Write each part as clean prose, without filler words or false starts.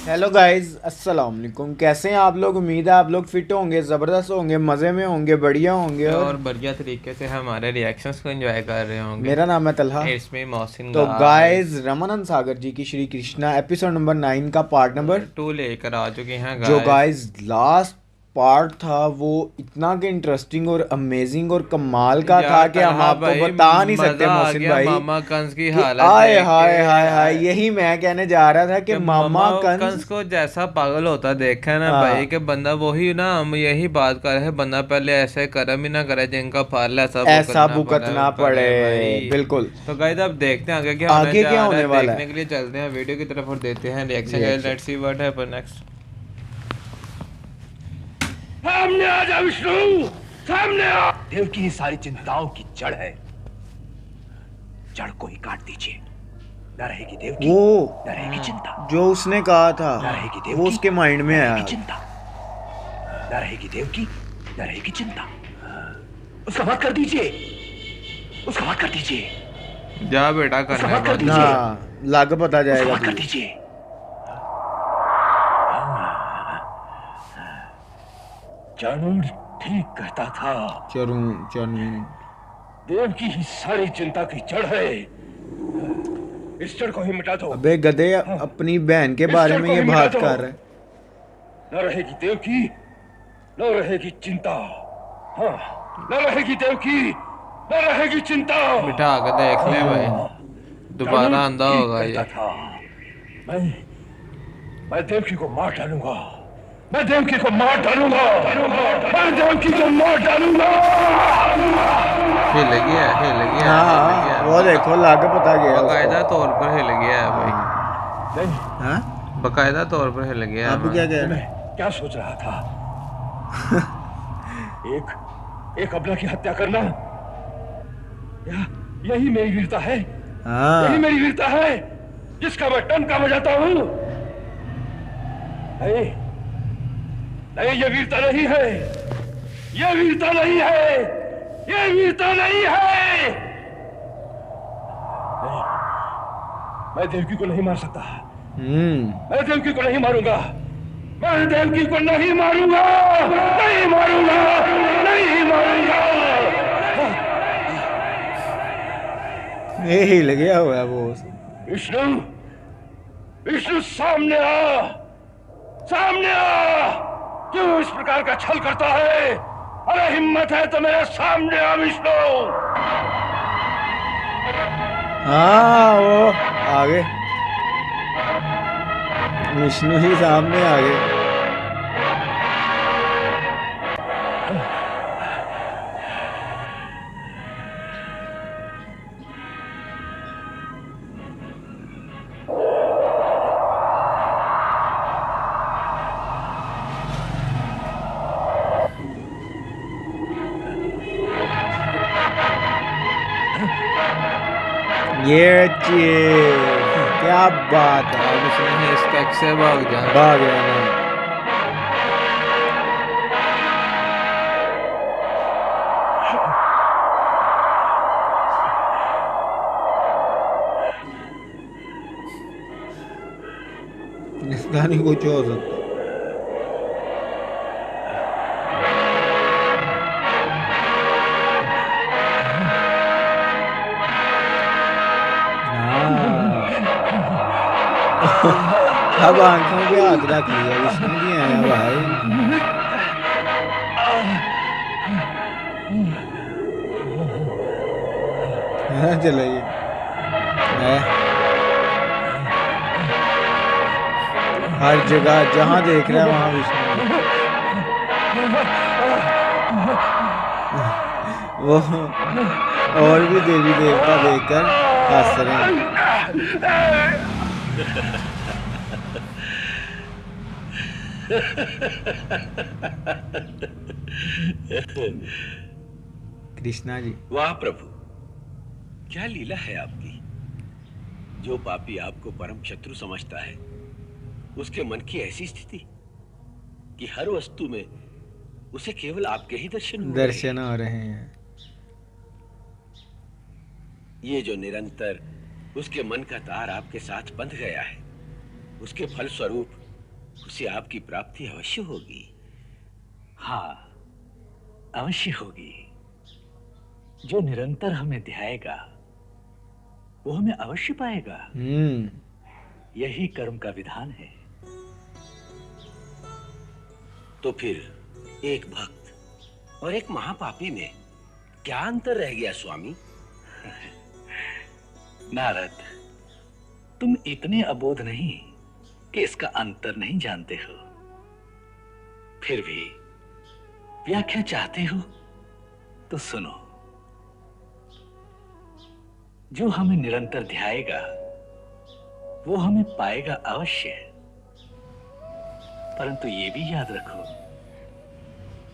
Hello guys, अस्सलाम वालेकुम। कैसे हैं आप लोग? उम्मीद है आप लोग फिट होंगे, ज़बरदस्त होंगे, मज़े में होंगे, बढ़िया होंगे। और और बढ़िया तरीके से हमारे रिएक्शंस को एंजॉय कर रहे होंगे। मेरा नाम है तलहा। इसमें मोहसिन तो गाइस गाइस, रमानंद सागर जी की श्री कृष्णा एपिसोड नंबर 9 का पार्ट नंबर 2 लेकर आ चुके हैं जो गाइस। गाइस लास्ट पार्ट था वो इतना कि इंटरेस्टिंग और अमेजिंग और कमाल का था यार कि हम तलहा आपको भाई, बता नहीं सकते मजा आ मोहसिन गया भाई। मामा कंस की कि हालत आए देख के। हाय हाय हाय, यही मैं कहने जा रहा था कि कि मामा मामा कंस कंस। को जैसा पागल होता देखा है ना भाई, हाँ, कि बंदा वही ना, हम यही बात कर रहे हैं, बंदा पहले ऐसे कर्म ही ना करे जिनका फल ऐसा ऐसा भुगतना पड़े भुगतना पड़े। पड़े भाई। बिल्कुल। तो गाइस अब देखते हैं आगे क्या होने आगे क्या जा रहा होने है, वाला देखने है? के लिए चलते हैं वीडियो की तरफ और देते हैं reaction. Guys reaction. Let's see what happen next. सामने आ जा विष्णु, सामने आ। देव की सारी चिंताओं की जड़ है, जड़ को ही काट दीजिए। न रहेगी देव की, वो न रहेगी चिंता। जो उसने कहा था न रहेगी देव वो की, उसके माइंड न में रहेगी आया। चिंता। न रहेगी देव की, न रहेगी चिंता। उसका वध कर दीजिए, उसका वध कर दीजिए, जा बेटा उसका करने वध कर वाला। दीजिए, हाँ, लग पता उसका जाएगा वध कर तुझे। दीजिए। चाणूर ठीक कहता था, चरू चरू। देव की ही सारी चिंता की जड़ है। इस जड़ को ही मिटा दो। अबे गधे, हाँ, अपनी बहन के इस बारे जड़ में को ये ही मिटा बात दो। कर रहा है। न रहेगी देव की, न रहेगी चिंता। हाँ, न रहेगी देव की, न रहेगी चिंता। बिठा के देख ले भाई, हाँ, दोबारा चाणूर आंधा ठीक होगा कहता ये। था। मैं मैं देवकी को मार डालूंगा, मैं देवकी को मार डालूंगा, मैं देवकी को मार डालूंगा। हिल गया, हिल गया, हाँ हिल हाँ, गया। वो देखो लग पता गया उसको। बकायदा तौर पर हिल गया है भाई। नहीं, हाँ, बकायदा तौर पर हिल गया है अब क्या भाई। कह रहा मैं है? क्या सोच रहा था? एक एक अबला की हत्या करना, यही मेरी वीरता है, यही हाँ, मेरी वीरता है, जिसका मैं टंका बजाता हूं। नहीं नहीं, ये वीरता नहीं है, ये वीरता नहीं है, ये वीरता नहीं है। नहीं, मैं देवकी को नहीं मार सकता, मैं देवकी को नहीं मारूंगा, मैं देवकी को नहीं मारूंगा, नहीं मारूंगा, नहीं मारूंगा। ये हिल गया हुआ है वो। विष्णु, विष्णु सामने आ, सामने आ। क्यों इस प्रकार का छल करता है? अरे हिम्मत है तो मेरे सामने आ विष्णु। हाँ, वो आगे विष्णु ही सामने आ गए। ये क्या बात है। अब इसने इस टैक्स से भाग जाना। भाग गया ना। इसका नहीं कुछ हो सकता। हाँ। अब आंखों पे हाथ रख लिया विष्णु जी आया भाई। हाँ, चलो ये है। हर जगह जहाँ देख रहा है वहाँ विष्णु वो। और भी देवी देवता देखकर हंस रहे हैं। कृष्णा जी। वाह प्रभु, क्या लीला है आपकी। जो पापी आपको परम शत्रु समझता है, उसके मन की ऐसी स्थिति कि हर वस्तु में उसे केवल आपके ही दर्शन हो रहे हैं। ये जो निरंतर उसके मन का तार आपके साथ बंध गया है, उसके फल स्वरूप उसे आपकी प्राप्ति अवश्य होगी। हाँ, अवश्य होगी। जो निरंतर हमें ध्याएगा वो हमें अवश्य पाएगा। यही कर्म का विधान है। तो फिर एक भक्त और एक महापापी में क्या अंतर रह गया स्वामी? नारद, तुम इतने अबोध नहीं कि इसका अंतर नहीं जानते हो। फिर भी व्याख्या चाहते हो तो सुनो। जो हमें निरंतर ध्याएगा वो हमें पाएगा अवश्य, परंतु ये भी याद रखो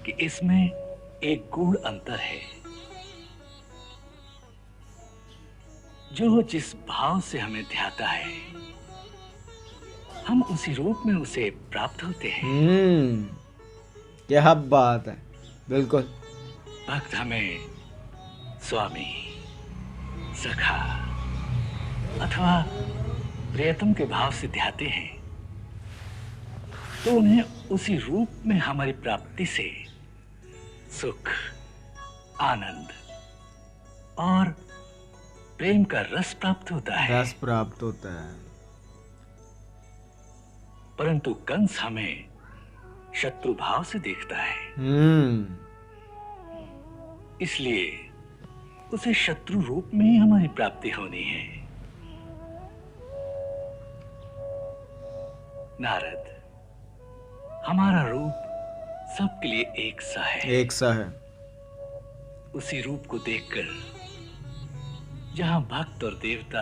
कि इसमें एक गूढ़ अंतर है। जो जिस भाव से हमें ध्याता है हम उसी रूप में उसे प्राप्त होते हैं। क्या बात है, बिल्कुल। भक्त हमें स्वामी, सखा अथवा प्रियतम के भाव से ध्याते हैं तो उन्हें उसी रूप में हमारी प्राप्ति से सुख, आनंद और प्रेम का रस प्राप्त होता है। रस प्राप्त होता है। परंतु कंस हमें शत्रु भाव से देखता है, इसलिए उसे शत्रु रूप में ही हमारी प्राप्ति होनी है। नारद, हमारा रूप सबके लिए एक सा है। एक सा है। उसी रूप को देखकर जहां भक्त और देवता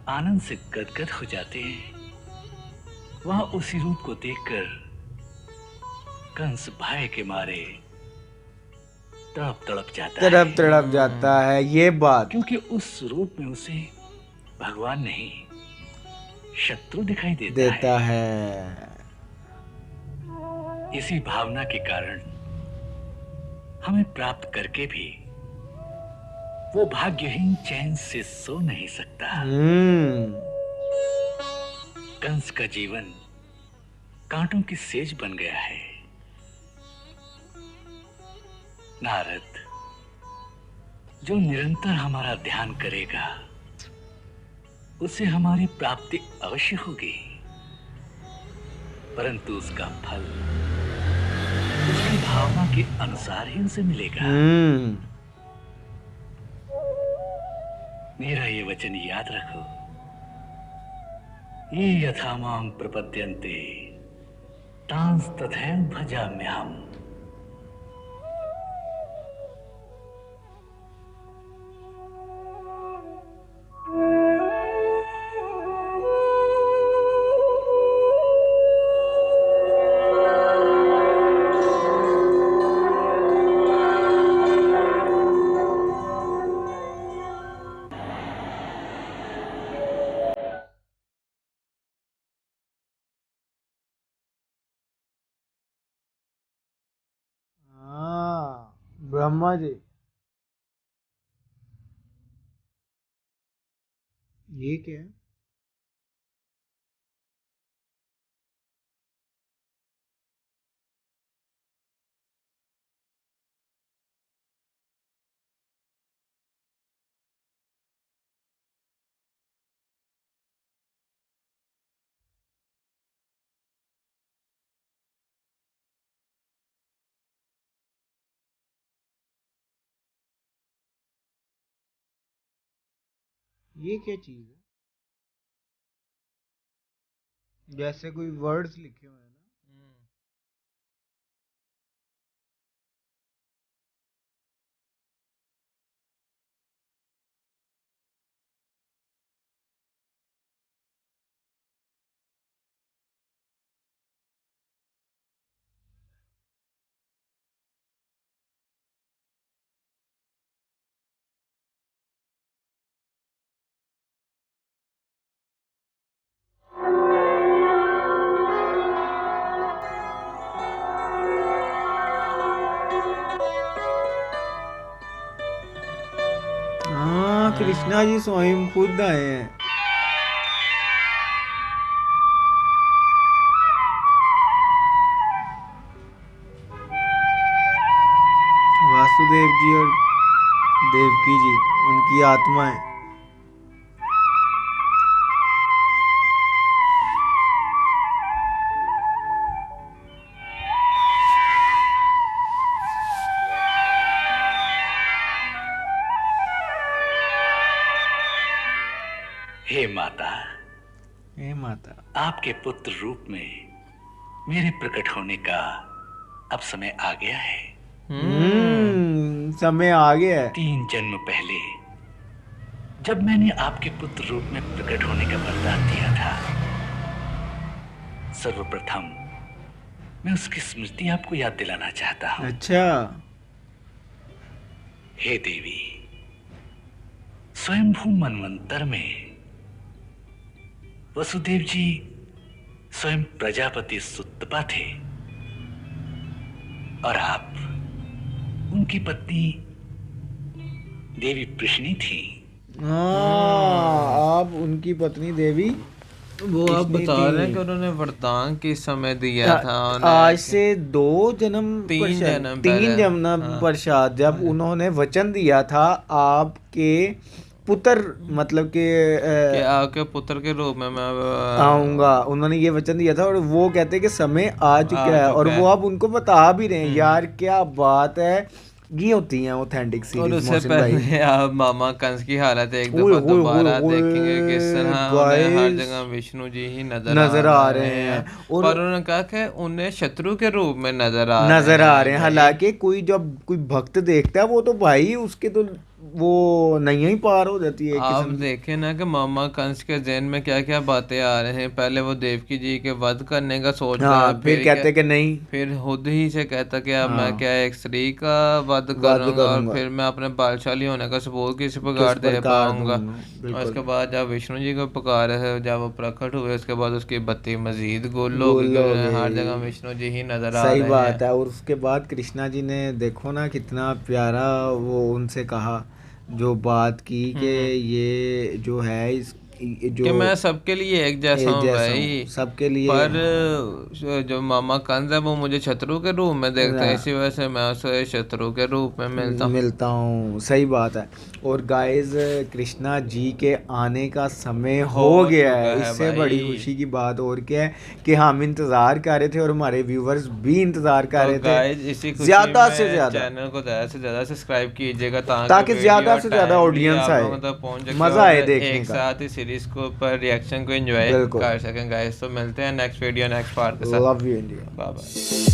आनंद से गदगद हो जाते हैं, वहां उसी रूप को देखकर कंस भय के मारे तड़प जाता है। ये बात, क्योंकि उस रूप में उसे भगवान नहीं शत्रु दिखाई देता है। इसी भावना के कारण हमें प्राप्त करके भी वो भाग्यहीन चैन से सो नहीं सकता। कंस का जीवन कांटों की सेज बन गया है। नारद, जो निरंतर हमारा ध्यान करेगा उसे हमारी प्राप्ति अवश्य होगी, परंतु उसका फल उसकी भावना के अनुसार ही उसे मिलेगा। मेरा ये वचन याद रखो। ये यथा मां प्रपद्यन्ते तांस तथैव भजाम्यहम्। ब्रह्मा जी, ये क्या है? ये क्या चीज है? जैसे कोई वर्ड्स लिखे हुए हैं ना। हाँ, कृष्णा जी स्वयं खुद आए हैं। वसुदेव जी और देवकी जी, उनकी आत्माएं। हे माता, हे माता, आपके पुत्र रूप में मेरे प्रकट होने का अब समय आ गया है। समय आ गया है। 3 जन्म पहले जब मैंने आपके पुत्र रूप में प्रकट होने का वरदान दिया था, सर्वप्रथम मैं उसकी स्मृति आपको याद दिलाना चाहता हूं। अच्छा। हे देवी, स्वयंभू मनवंतर में वसुदेव जी स्वयं प्रजापति सुतपा थे और आप उनकी पत्नी देवी कृष्णी थी। हाँ, आप उनकी पत्नी देवी वो आप कृष्णी बता रहे हैं थी। कि उन्होंने वरदान किस समय दिया था आज से 2 जन्म 3 पश्चात- जन्म 3 पहले। जन्म पश्चात जब उन्होंने वचन दिया था आपके पुत्र, मतलब कि कि आपके पुत्र के रूप में मैं आऊंगा, उन्होंने ये वचन दिया था और वो कहते हैं कि समय आ चुका है और चुका है। वो अब उनको बता भी रहे हैं। यार क्या बात है, ये होती हैं ऑथेंटिक और सीरीज उससे मोहसिन भाई। पहले आप मामा कंस की हालत एक ओए, दफा ओए, दोबारा ओए, देखेंगे किस तरह उन्हें हर guys, जगह विष्णु जी ही नजर आ रहे हैं। और पर उन्होंने कहा कि उन्हें शत्रु के रूप में नजर आ रहे हैं। हालांकि कोई जब कोई भक्त देखता है वो तो भाई उसके तो वो नैया ही पार हो जाती है एक आप किस्म की। देखें ना कि मामा कंस के जहन में क्या क्या बातें आ रहे हैं। पहले वो देवकी जी के वध करने का सोच रहा हाँ, है, फिर कहते कि नहीं, फिर खुद ही से कहता कि अब मैं हाँ। क्या एक स्त्री का वध करूंगा और फिर मैं अपने बलशाली होने का सबूत किस प्रकार दे प्रकार पाऊंगा। दूंगा, बिल्कुल। और उसके बाद जब विष्णु जी को पुकारे है, जब वो प्रकट हुए, उसके बाद उसकी बत्ती मजीद गोल हो गई, क्योंकि हर जगह विष्णु जी ही नजर आ सही रहे बात हैं। है। और उसके बाद कृष्णा जी ने देखो ना कितना प्यारा वो उनसे कहा, जो बात की कि ये जो है इस जो कि मैं सबके लिए एक जैसा हूँ भाई, सबके लिए। पर जो मामा कंस है वो मुझे शत्रु के रूप में देखता है, इसी वजह से मैं उसे शत्रु के रूप में मिलता हूँ। सही बात है। और गाइस कृष्णा जी के आने का समय हो गया है। चुका है इससे बड़ी भाई। खुशी की बात और क्या है कि हम इंतजार कर रहे थे और हमारे व्यूवर्स भी इंतजार कर रहे गाइस थे। इसी खुशी ज्यादा में से ज्यादा चैनल को ज़्यादा से ज़्यादा सब्सक्राइब कीजिएगा ताकि ज्यादा से ज्यादा ऑडियंस आए, मजा आए देखने एक का। साथ ही सीरीज को पर रिएक्शन को एंजॉय बिल्कुल। कर सकें गाइस। तो मिलते हैं नेक्स्ट वीडियो नेक्स्ट पार्ट के साथ। Love you India. Bye bye.